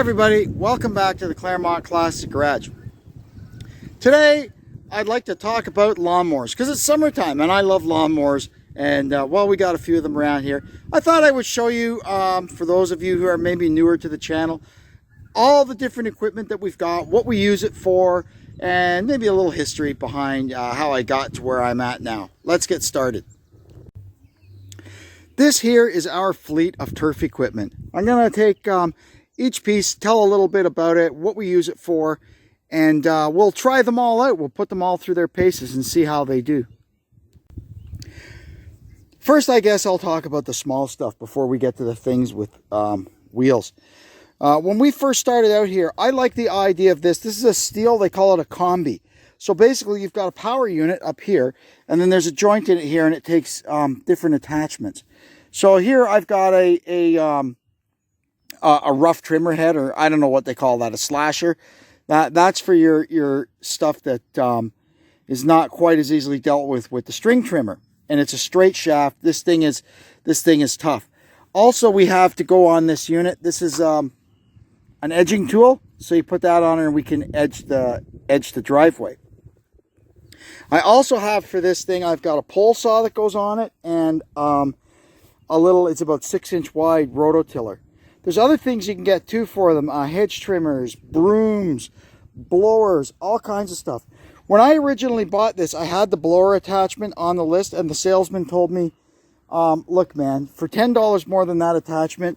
everybody, welcome back to the Claremont Classic Garage. Today I'd like to talk about lawnmowers because it's summertime and I love lawnmowers, and well, we got a few of them around here. I thought I would show you, for those of you who are maybe newer to the channel, all the different equipment that we've got, what we use it for, and maybe a little history behind how I got to where I'm at now. Let's get started. This here is our fleet of turf equipment. I'm going to take each piece, tell a little bit about it, what we use it for, and we'll try them all out. We'll put them all through their paces and see how they do. First, I guess I'll talk about the small stuff before we get to the things with wheels. When we first started out here, I like the idea of this. This is a steel, they call it a combi. So basically you've got a power unit up here, and then there's a joint in it here, and it takes different attachments. So here I've got a rough trimmer head, or I don't know what they call that, a slasher. That's for your stuff that is not quite as easily dealt with the string trimmer, and it's a straight shaft. This thing is tough. Also, we have to go on this unit. This is an edging tool, so you put that on and we can edge the driveway. I also have for this thing, I've got a pole saw that goes on it, and it's about 6-inch wide rototiller. There's other things you can get too for them, hedge trimmers, brooms, blowers, all kinds of stuff. When I originally bought this, I had the blower attachment on the list, and the salesman told me, look man, for $10 more than that attachment,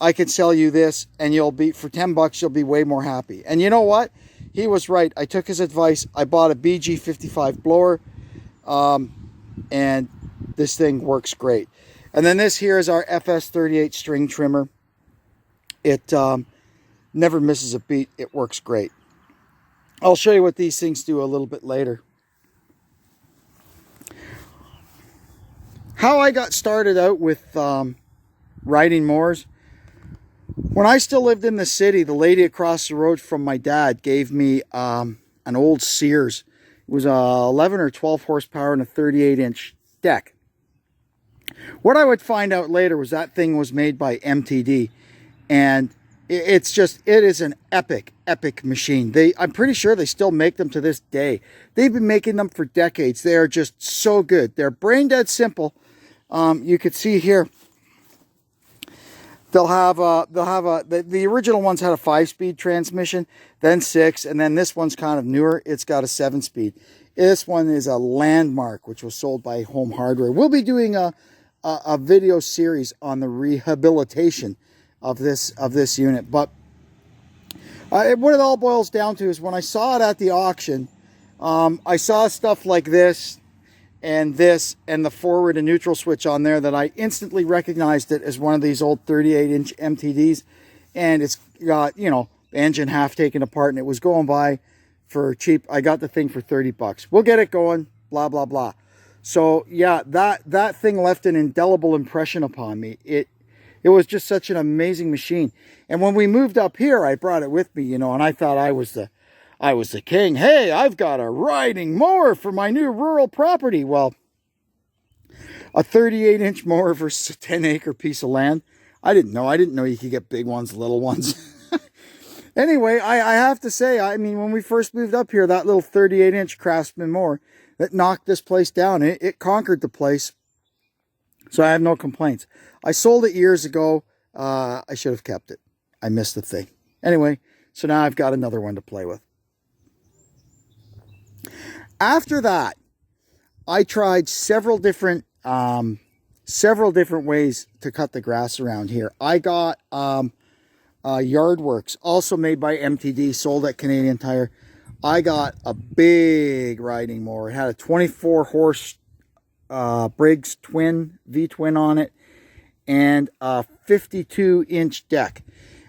I can sell you this, and for $10 you'll be way more happy. And you know what? He was right. I took his advice. I bought a BG55 blower, and this thing works great. And then this here is our FS38 string trimmer. It never misses a beat. It works great. I'll show you what these things do a little bit later. How I got started out with riding mowers. When I still lived in the city, the lady across the road from my dad gave me an old Sears. It was a 11 or 12 horsepower and a 38-inch deck. What I would find out later was that thing was made by MTD, and it is an epic machine. I'm pretty sure they still make them to this day. They've been making them for decades. They are just so good. They're brain dead simple. You could see here, the original ones had a 5-speed transmission, then 6, and then this one's kind of newer. It's got a 7-speed. This one is a Landmark, which was sold by Home Hardware. We'll be doing a video series on the rehabilitation of this unit, but what it all boils down to is when I saw it at the auction, I saw stuff like this and the forward and neutral switch on there that I instantly recognized it as one of these old 38-inch MTDs, and it's got, the engine half taken apart, and it was going by for cheap. I got the thing for $30. We'll get it going, blah blah blah. So yeah, that thing left an indelible impression upon me. It was just such an amazing machine. And when we moved up here, I brought it with me, and I thought I was the king. Hey, I've got a riding mower for my new rural property. Well, a 38-inch mower versus a 10-acre piece of land. I didn't know you could get big ones, little ones. Anyway, I have to say, when we first moved up here, that little 38-inch Craftsman mower that knocked this place down, it conquered the place. So I have no complaints. I sold it years ago. I should have kept it. I missed the thing. Anyway, so now I've got another one to play with. After that, I tried several different ways to cut the grass around here. I got Yardworks, also made by MTD, sold at Canadian Tire. I got a big riding mower. It had a 24 horse Briggs V-twin on it, and a 52-inch deck,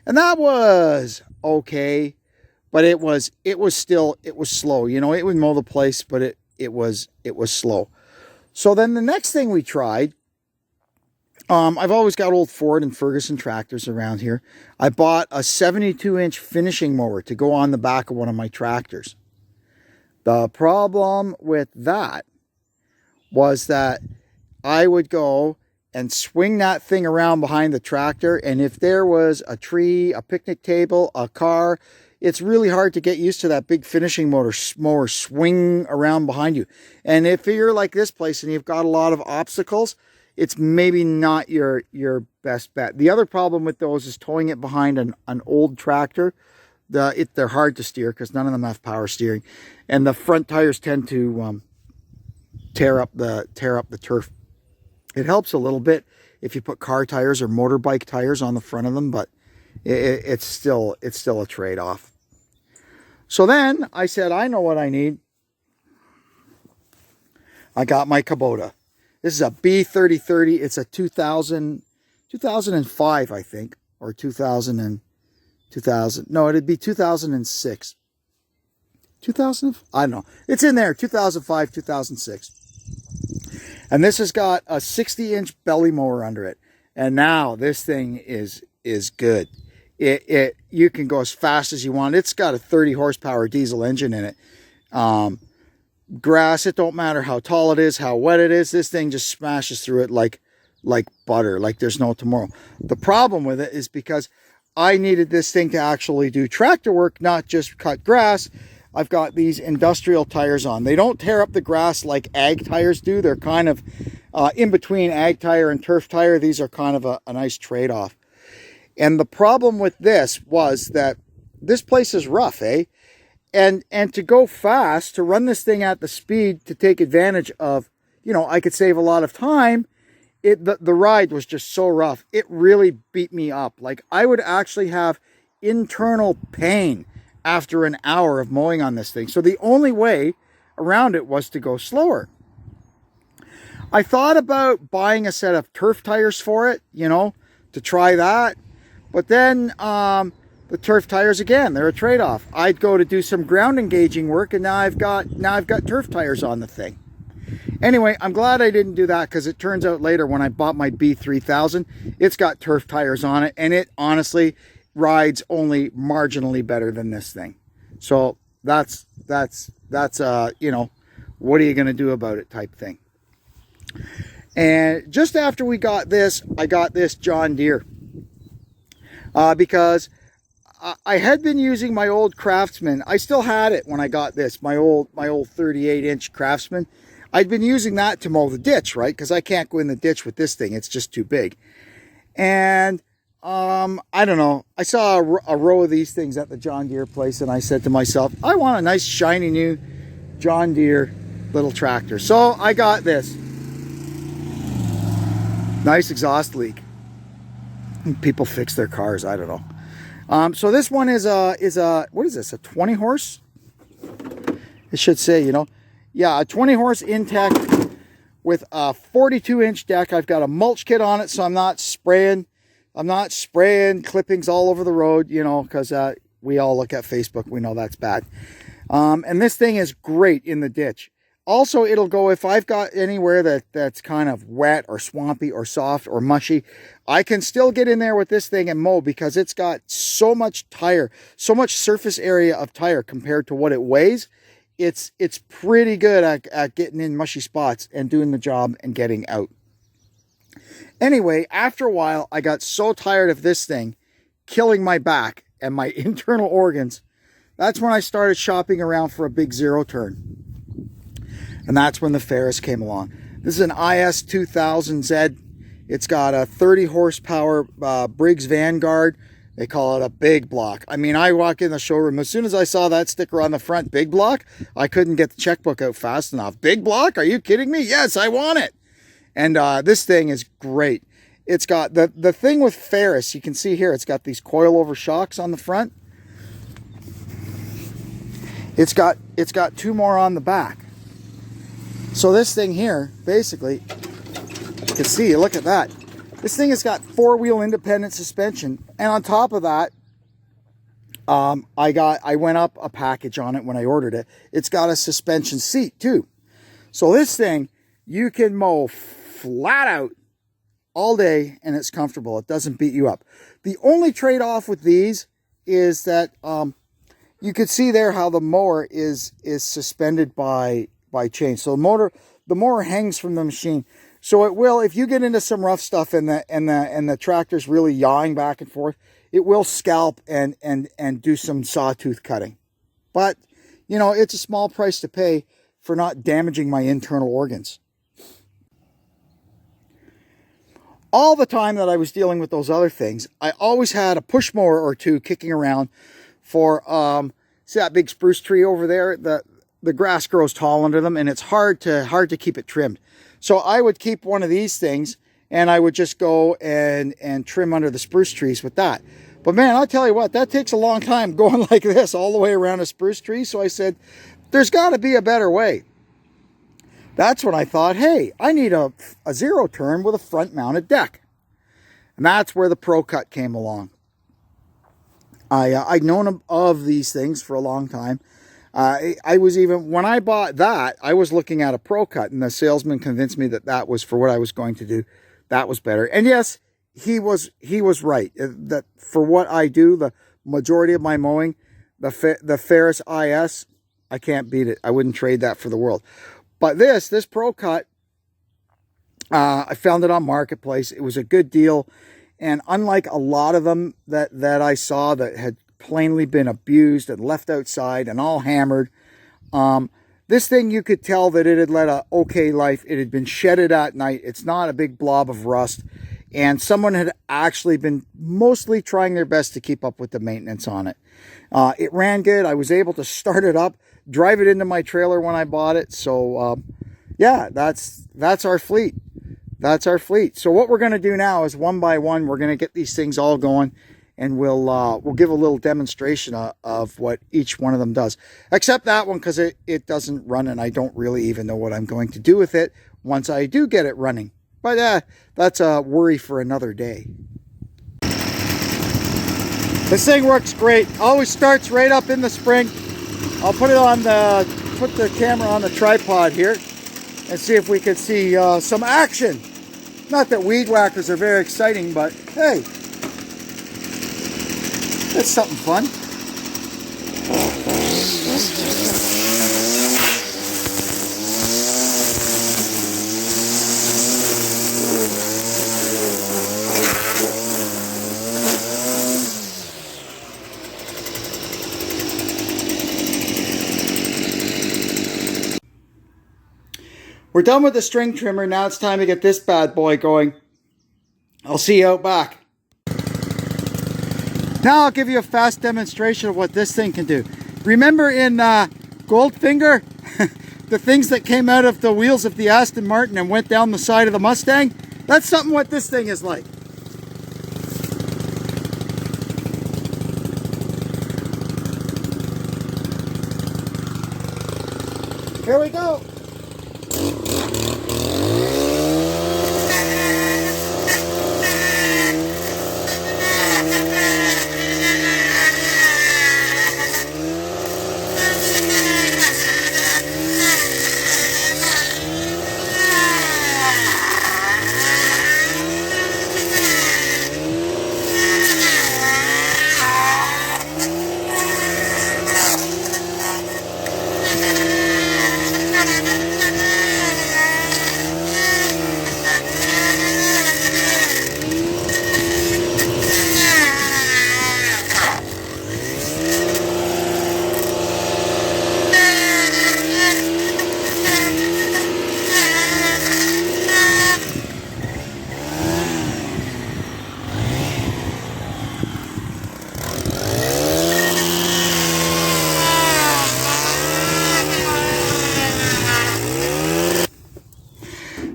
and that was okay, but it was slow. It would mow the place, but it was slow. So then the next thing we tried, I've always got old Ford and Ferguson tractors around here. I bought a 72-inch finishing mower to go on the back of one of my tractors. The problem with that was that I would go and swing that thing around behind the tractor. And if there was a tree, a picnic table, a car, it's really hard to get used to that big finishing mower swing around behind you. And if you're like this place and you've got a lot of obstacles, it's maybe not your best bet. The other problem with those is towing it behind an old tractor. They're hard to steer because none of them have power steering, and the front tires tend to tear up the turf. It helps a little bit if you put car tires or motorbike tires on the front of them, but it's still a trade-off. So then I said, I know what I need. I got my Kubota. This is a B3030. It's a 2005, I think, or 2000. No, it'd be 2006. 2000? I don't know. It's in there, 2005, 2006. And this has got a 60-inch belly mower under it. And now this thing is good. You can go as fast as you want. It's got a 30 horsepower diesel engine in it. Grass, it don't matter how tall it is, how wet it is. This thing just smashes through it like butter, like there's no tomorrow. The problem with it is because I needed this thing to actually do tractor work, not just cut grass. I've got these industrial tires on. They don't tear up the grass like ag tires do. They're kind of in between ag tire and turf tire. These are kind of a nice trade-off. And the problem with this was that this place is rough, eh? And to go fast, to run this thing at the speed, to take advantage of, I could save a lot of time. The ride was just so rough. It really beat me up. Like, I would actually have internal pain after an hour of mowing on this thing. So the only way around it was to go slower. I thought about buying a set of turf tires for it, to try that. But then the turf tires, again, they're a trade-off. I'd go to do some ground engaging work, and now I've got turf tires on the thing. Anyway, I'm glad I didn't do that, because it turns out later when I bought my B3000, it's got turf tires on it, and it honestly rides only marginally better than this thing. So that's what are you going to do about it type thing. And just after we got this, I got this John Deere because I had been using my old Craftsman. I still had it when I got this, my old 38-inch Craftsman. I'd been using that to mow the ditch, right? Because I can't go in the ditch with this thing. It's just too big. And I don't know. I saw a row of these things at the John Deere place, and I said to myself, I want a nice shiny new John Deere little tractor. So I got this. Nice exhaust leak. People fix their cars. I don't know. So this one is a what is this? A 20 horse? It should say, yeah, a 20 horse Intech with a 42-inch deck. I've got a mulch kit on it, so I'm not spraying clippings all over the road, because we all look at Facebook. We know that's bad. And this thing is great in the ditch. Also, it'll go if I've got anywhere that's kind of wet or swampy or soft or mushy. I can still get in there with this thing and mow, because it's got so much surface area of tire compared to what it weighs. It's pretty good at getting in mushy spots and doing the job and getting out. Anyway, after a while, I got so tired of this thing killing my back and my internal organs. That's when I started shopping around for a big zero turn. And that's when the Ferris came along. This is an IS2000Z. It's got a 30 horsepower Briggs Vanguard. They call it a big block. I mean, I walk in the showroom. As soon as I saw that sticker on the front, big block, I couldn't get the checkbook out fast enough. Big block? Are you kidding me? Yes, I want it. And this thing is great. It's got the thing with Ferris, you can see here, it's got these coilover shocks on the front. It's got two more on the back. So this thing here, basically, you can see, look at that. This thing has got four-wheel independent suspension. And on top of that, I went up a package on it when I ordered it. It's got a suspension seat too. So this thing, you can mow flat out all day and it's comfortable. It doesn't beat you up. The only trade-off with these is that you could see there how the mower is suspended by chain. So the mower hangs from the machine. So it will, if you get into some rough stuff and the tractor's really yawing back and forth, it will scalp and do some sawtooth cutting. But, you know, it's a small price to pay for not damaging my internal organs. All the time that I was dealing with those other things, I always had a push mower or two kicking around for, see that big spruce tree over there? The grass grows tall under them, and it's hard to keep it trimmed. So I would keep one of these things, and I would just go and trim under the spruce trees with that. But man, I'll tell you what, that takes a long time going like this all the way around a spruce tree. So I said, there's got to be a better way. That's when I thought, hey, I need a zero turn with a front mounted deck. And that's where the ProCut came along. I'd known of these things for a long time. I was even, when I bought that, I was looking at a ProCut, and the salesman convinced me that that was for what I was going to do. That was better. And yes, he was right. That for what I do, the majority of my mowing, the Ferris IS, I can't beat it. I wouldn't trade that for the world. But this ProCut, I found it on Marketplace. It was a good deal. And unlike a lot of them that I saw that had plainly been abused and left outside and all hammered, this thing, you could tell that it had led a okay life. It had been shedded at night. It's not a big blob of rust. And someone had actually been mostly trying their best to keep up with the maintenance on it. It ran good. I was able to start it up, drive it into my trailer when I bought it. So yeah, that's our fleet. That's our fleet. So what we're going to do now is one by one, we're going to get these things all going, and we'll give a little demonstration of what each one of them does. Except that one, because it doesn't run, and I don't really even know what I'm going to do with it once I do get it running. But that's a worry for another day. This thing works great. Always starts right up in the spring. I'll put it on put the camera on the tripod here and see if we can see some action. Not that weed whackers are very exciting, but hey, that's something fun. We're done with the string trimmer. Now it's time to get this bad boy going. I'll see you out back. Now I'll give you a fast demonstration of what this thing can do. Remember in Goldfinger, the things that came out of the wheels of the Aston Martin and went down the side of the Mustang? That's something what this thing is like. Here we go.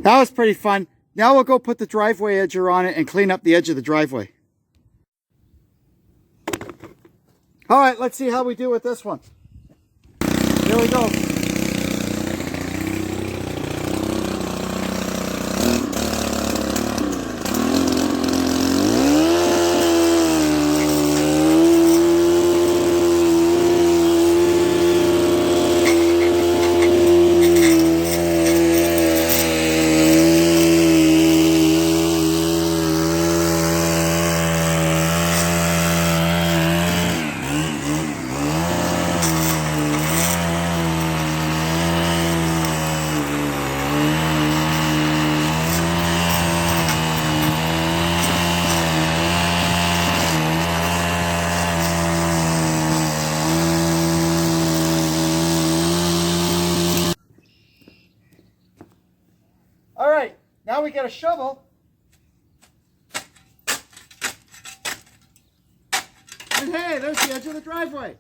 That was pretty fun. Now we'll go put the driveway edger on it and clean up the edge of the driveway. All right, let's see how we do with this one. Here we go. Now we get a shovel. And hey, there's the edge of the driveway.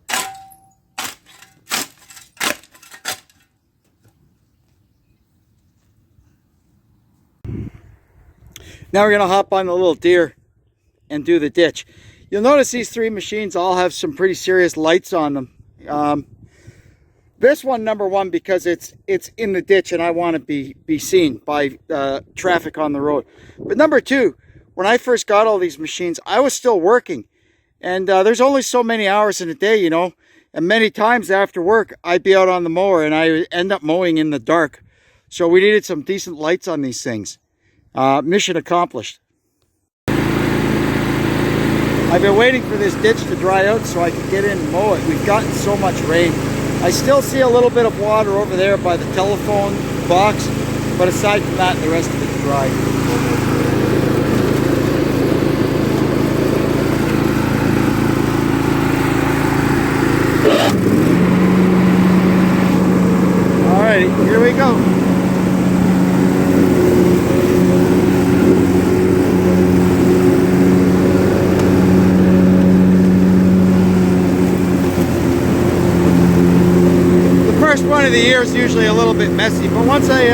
Now we're going to hop on the little Deere and do the ditch. You'll notice these three machines all have some pretty serious lights on them. This one, number one, because it's in the ditch and I want to be seen by traffic on the road. But number two, when I first got all these machines, I was still working. And there's only so many hours in a day, you know. And many times after work, I'd be out on the mower and I end up mowing in the dark. So we needed some decent lights on these things. Mission accomplished. I've been waiting for this ditch to dry out so I can get in and mow it. We've gotten so much rain. I still see a little bit of water over there by the telephone box, but aside from that, the rest of it's dry. All right, here we go. One of the year is usually a little bit messy, but once I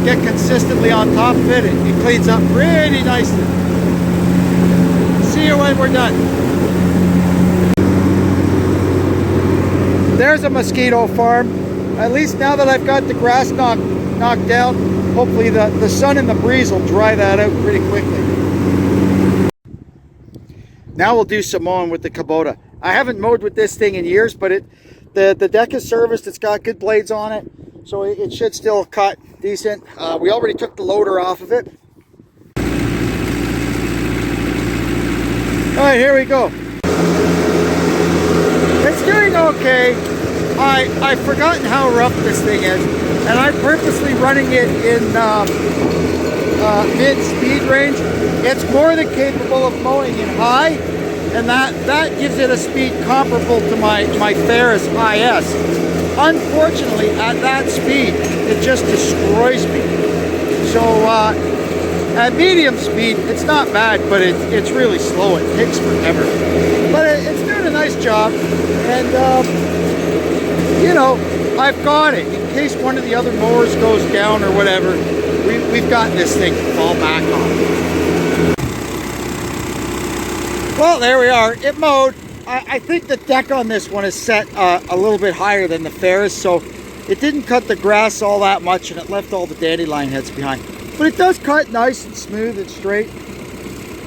get consistently on top of it, it cleans up pretty nicely. See you when we're done. There's a mosquito farm. At least now that I've got the grass knocked down, hopefully the sun and the breeze will dry that out pretty quickly. Now we'll do some mowing with the Kubota. I haven't mowed with this thing in years, but the deck is serviced. It's got good blades on it, so it should still cut decent. We already took the loader off of it. All right, here we go. It's doing okay. I've forgotten how rough this thing is, and I'm purposely running it in mid-speed range. It's more than capable of mowing in high, and that gives it a speed comparable to my Ferris IS. Unfortunately, at that speed, it just destroys me. So at medium speed, it's not bad, but it's really slow. It takes forever. But it's doing a nice job, and you know, I've got it. In case one of the other mowers goes down or whatever, we've got this thing to fall back on. Well, there we are. It mowed. I think the deck on this one is set a little bit higher than the Ferris, so it didn't cut the grass all that much, and it left all the dandelion heads behind. But it does cut nice and smooth and straight.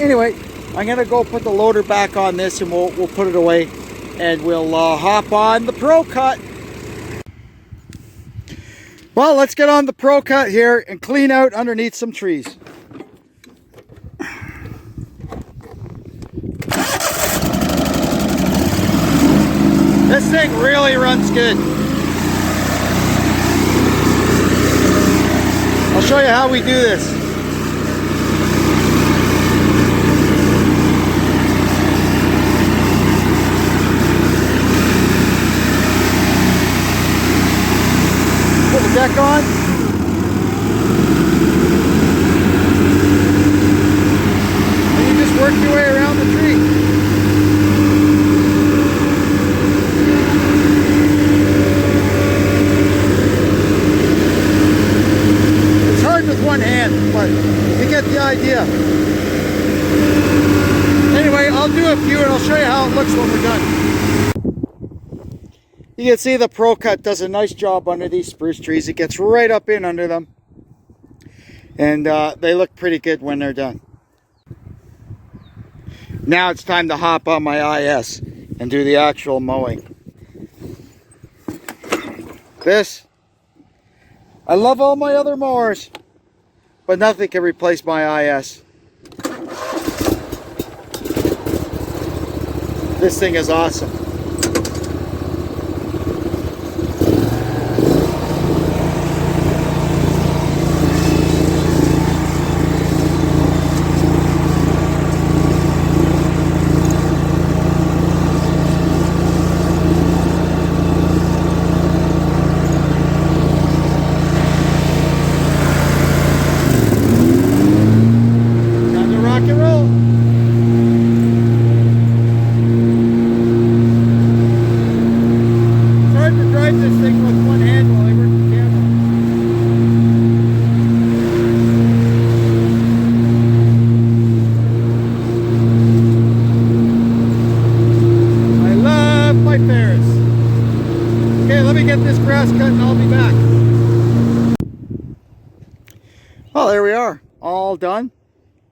Anyway, I'm going to go put the loader back on this, and we'll put it away, and we'll hop on the ProCut. Well, let's get on the ProCut here and clean out underneath some trees. This thing really runs good. I'll show you how we do this. Put the deck on. And you just work your way around the tree. One hand, but you get the idea. Anyway, I'll do a few and I'll show you how it looks when we're done. You can see the ProCut does a nice job under these spruce trees. It gets right up in under them, and they look pretty good when they're done. Now it's time to hop on my IS and do the actual mowing. I love all my other mowers, but nothing can replace my IS. This thing is awesome. and I'll be back. Well, there we are, all done,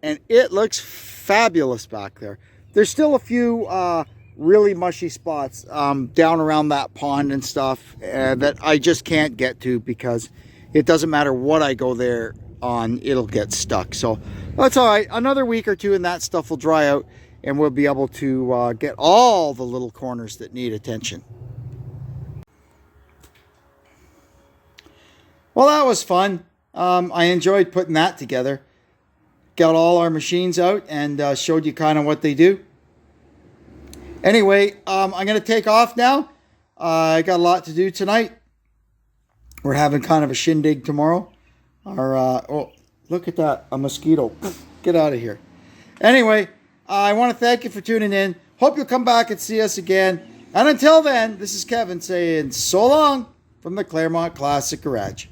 and it looks fabulous back there. There's still a few really mushy spots down around that pond and stuff that I just can't get to because it doesn't matter what I go there on, it'll get stuck. So that's all right. Another week or two and that stuff will dry out and we'll be able to get all the little corners that need attention. Well, that was fun. I enjoyed putting that together. Got all our machines out and showed you kind of what they do. Anyway, I'm going to take off now. I got a lot to do tonight. We're having kind of a shindig tomorrow. Oh, look at that, a mosquito. Get out of here. Anyway, I want to thank you for tuning in. Hope you'll come back and see us again. And until then, this is Kevin saying so long from the Claremont Classic Garage.